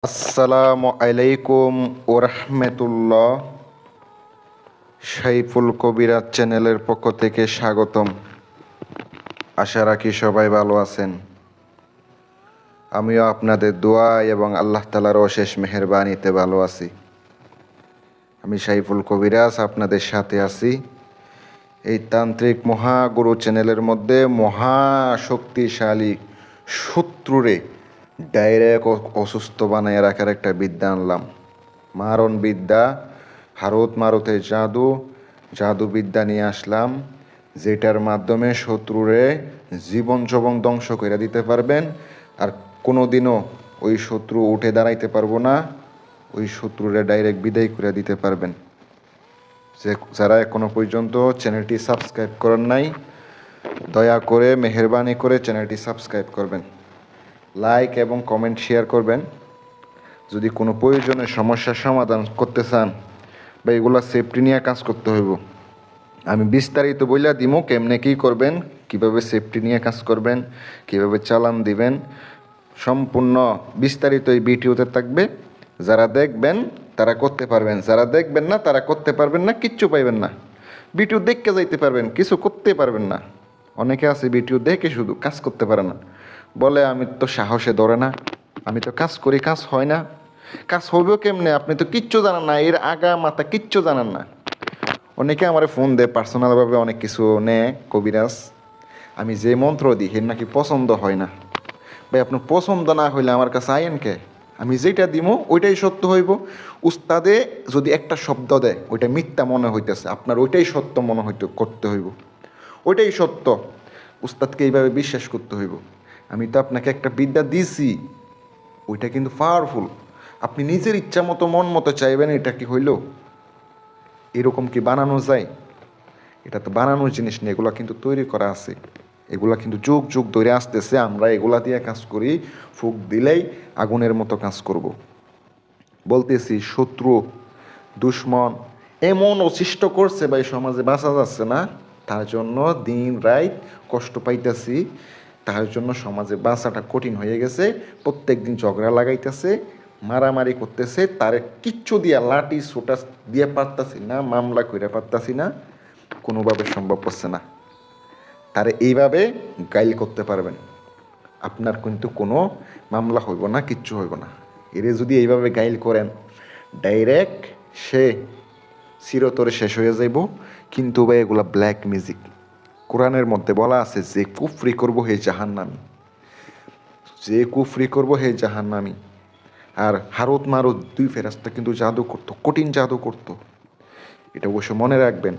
আসসালামু আলাইকুম ওরহমতুল্লাহ। সাইফুল কবিরাজ চ্যানেলের পক্ষ থেকে স্বাগতম। আশা রাখি সবাই ভালো আছেন। আমিও আপনাদের দোয়া এবং আল্লাহ তাআলার অশেষ মেহেরবানিতে ভালো আছি। আমি সাইফুল কবিরাজ আপনাদের সাথে আছি এই তান্ত্রিক মহাগুরু চ্যানেলের মধ্যে। মহাশক্তিশালী শত্রুরে ডাইরেক্ট অসুস্থ বানায় রাখার একটা বিদ্যা আনলাম। মারণ বিদ্যা, হারত মারতের জাদুবিদ্যা নিয়ে আসলাম, যেটার মাধ্যমে শত্রুরে জীবন যবন ধ্বংস করে দিতে পারবেন। আর কোনোদিনও ওই শত্রু উঠে দাঁড়াইতে পারবো না, ওই শত্রুরে ডাইরেক্ট বিদায় করে দিতে পারবেন। যারা এখনো পর্যন্ত চ্যানেলটি সাবস্ক্রাইব করেন নাই, দয়া করে মেহেরবানি করে চ্যানেলটি সাবস্ক্রাইব করবেন, লাইক এবং কমেন্ট শেয়ার করবেন। যদি কোনো প্রয়োজনের সমস্যার সমাধান করতে চান বা এগুলা সেফটি নিয়ে কাজ করতে হইব, আমি বিস্তারিত বইলা দিমু কেমনে কী করবেন, কিভাবে সেফটি নিয়ে কাজ করবেন, কিভাবে চালান দিবেন। সম্পূর্ণ বিস্তারিত এই ভিডিওতে থাকবে। যারা দেখবেন তারা করতে পারবেন, যারা দেখবেন না তারা করতে পারবেন না, কিচ্ছু পাইবেন না। ভিডিও দেখতে যাইতে পারবেন, কিছু করতে পারবেন না। অনেকে আছে ভিডিও দেখে শুধু কাজ করতে পারে না, বলে আমি তো সাহসে ধরে না, আমি তো কাজ করি, কাজ হয় না। কাজ হইব কেমনে? আপনি তো কিচ্ছু জানেন না, এর আগা মাথা কিচ্ছু জানেন না। অনেকে আমার ফোন দেয় পার্সোনালভাবে, অনেক কিছু নেয় কবিরাজ। আমি যে মন্ত্র দিই এর নাকি পছন্দ হয় না। ভাই আপনার পছন্দ না হইলে আমার কাছে আইন কে? আমি যেটা দিমো ওইটাই সত্য হইব। উস্তাদে যদি একটা শব্দ দেয় ওইটা মিথ্যা মনে হইতেছে, আপনার ওইটাই সত্য মনে হইতে করতে হইব, ওইটাই সত্য। উস্তাদকে এইভাবে বিশ্বাস করতে হইব। আমি তো আপনাকে একটা বিদ্যা দিছি, ওইটা কিন্তু পাওয়ারফুল। আপনি নিজের ইচ্ছা মতো মন মতো চাইবেন, এটা কি হইল? এরকম কি বানানো যায়? এটা তো বানানোর জিনিস নেই, এগুলো কিন্তু তৈরি করা আছে। এগুলা কিন্তু যুগ যুগ ধরে আসতেছে, আমরা এগুলা দিয়ে কাজ করি। ফুক দিলেই আগুনের মতো কাজ করব। বলতেছি শত্রু দুশ্মন এমন অশিষ্ট করছে ভাই, সমাজে বাঁচা যাচ্ছে না। তার জন্য দিন রাত কষ্ট পাইতেছি, তার জন্য সমাজে বাঁচাটা কঠিন হয়ে গেছে। প্রত্যেক দিন ঝগড়া লাগাইতেছে, মারামারি করতেছে, তারে কিচ্ছু দিয়া লাঠি সোটা দিয়ে পারতাছি না, মামলা করে পারতাছি না, কোনোভাবে সম্ভব হচ্ছে না। তারে এইভাবে গাইল করতে পারবেন, আপনার কিন্তু কোনো মামলা হইব না, কিচ্ছু হইব না। এরে যদি এইভাবে গাইল করেন, ডাইরেক্ট সে চিরতরে শেষ হয়ে যাইব। কিন্তু ভাই এগুলা ব্ল্যাক মিউজিক। কোরআনের মধ্যে বলা আছে যে কুফরি করবো হে জাহান্নামী, যে কুফরি করবো হে জাহান্নামী। আর হারত মারত দুই ফেরেশতা কিন্তু জাদু করতো, কঠিন জাদু করতো। এটা অবশ্য মনে রাখবেন।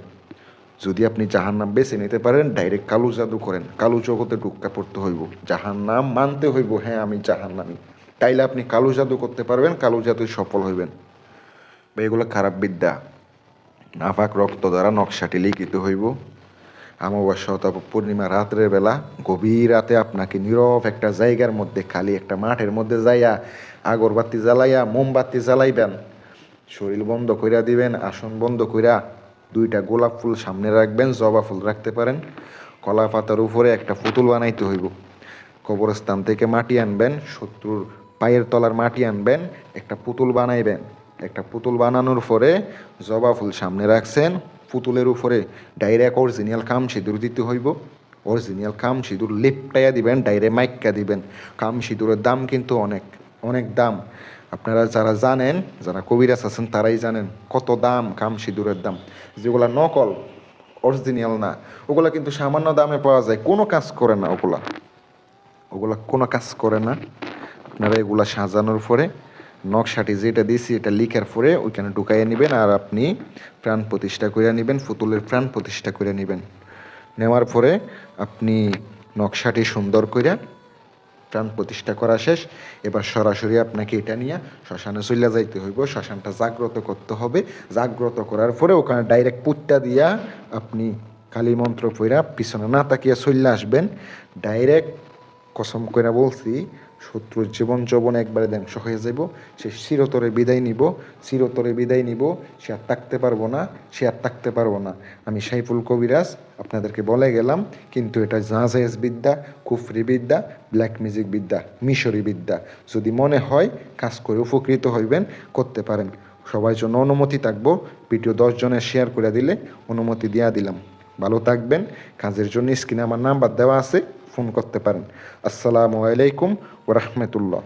যদি আপনি জাহান্নাম বেছে নিতে পারেন, ডাইরেক্ট কালো জাদু করেন, কালো জগতে ঢুক্কা পড়তে হইব, জাহান্নাম মানতে হইব, হ্যাঁ আমি জাহান্নামী। তাইলে আপনি কালো জাদু করতে পারবেন, কালো জাদুয় সফল হইবেন। বা এগুলো খারাপ বিদ্যা। নাপাক রক্ত দ্বারা নকশাটি লিখিত হইব। অমাবস্যা অথবা পূর্ণিমা রাত্রের বেলা গভীর রাতে আপনাকে নীরব একটা জায়গার মধ্যে, খালি একটা মাঠের মধ্যে যাইয়া আগরবাতি জ্বালাইয়া মোমবাতি জ্বালাইবেন, শরীর বন্ধ কইরা দিবেন, আসন বন্ধ কইরা দুইটা গোলাপ ফুল সামনে রাখবেন, জবা ফুল রাখতে পারেন। কলা পাতার উপরে একটা পুতুল বানাইতে হইব। কবরস্থান থেকে মাটি আনবেন, শত্রুর পায়ের তলার মাটি আনবেন, একটা পুতুল বানাইবেন। একটা পুতুল বানানোর পরে জবা ফুল সামনে রাখছেন, পুতুলের উপরে ডাইরেক্ট অরিজিনাল কাম সিঁদুর দিতে হইব। অরিজিনাল কাম সিঁদুর লেপটাইয়া দিবেন, ডাইরেক্ট মাইক্কা দিবেন। কাম সিঁদুরের দাম কিন্তু অনেক অনেক দাম। আপনারা যারা জানেন, যারা কবিরাজ আছেন তারাই জানেন কত দাম কাম সিঁদুরের দাম। যেগুলা নকল, অরিজিনাল না, ওগুলা কিন্তু সামান্য দামে পাওয়া যায়, কোনো কাজ করে না ওগুলা, ওগুলা কোনো কাজ করে না। আপনারা এগুলা সাজানোর পরে নকশাটি যেটা দিয়েছি এটা লিখার পরে ওইখানে ঢুকাইয়া নেবেন, আর আপনি প্রাণ প্রতিষ্ঠা করে নেবেন, পুতুলের প্রাণ প্রতিষ্ঠা করে নেবেন। নেওয়ার পরে আপনি নকশাটি সুন্দর করে প্রাণ প্রতিষ্ঠা করা শেষ। এবার সরাসরি আপনাকে এটা নিয়ে শ্মশানে চলে যাইতে হইব, শ্মশানটা জাগ্রত করতে হবে। জাগ্রত করার পরে ওখানে ডাইরেক্ট পুত্তা দিয়া আপনি কালী মন্ত্র পইরা পিছনে না তাকিয়া চলে আসবেন। ডাইরেক্ট কসম করে বলছি, শত্রুর জীবন যৌবন একবারে ধ্বংস হয়ে যাব, সে চিরতরে বিদায় নিব, চিরতরে বিদায় নিব, সে আর থাকতে পারবো না, সে আর থাকতে পারবো না। আমি সাইফুল কবিরাজ আপনাদেরকে বলে গেলাম, কিন্তু এটা জাহেজ বিদ্যা, কুফরি বিদ্যা, ব্ল্যাক ম্যাজিক বিদ্যা, মিশরি বিদ্যা। যদি মনে হয় কাজ করে উপকৃত হইবেন, করতে পারেন। সবার জন্য অনুমতি থাকবো, ভিডিও 10 জনের শেয়ার করে দিলে অনুমতি দিয়া দিলাম। ভালো থাকবেন। কাজের জন্য স্ক্রিনে আমার নাম্বার দেওয়া আছে, ফোন করতে পারেন। আসসালামু আলাইকুম ওয়া রাহমাতুল্লাহ।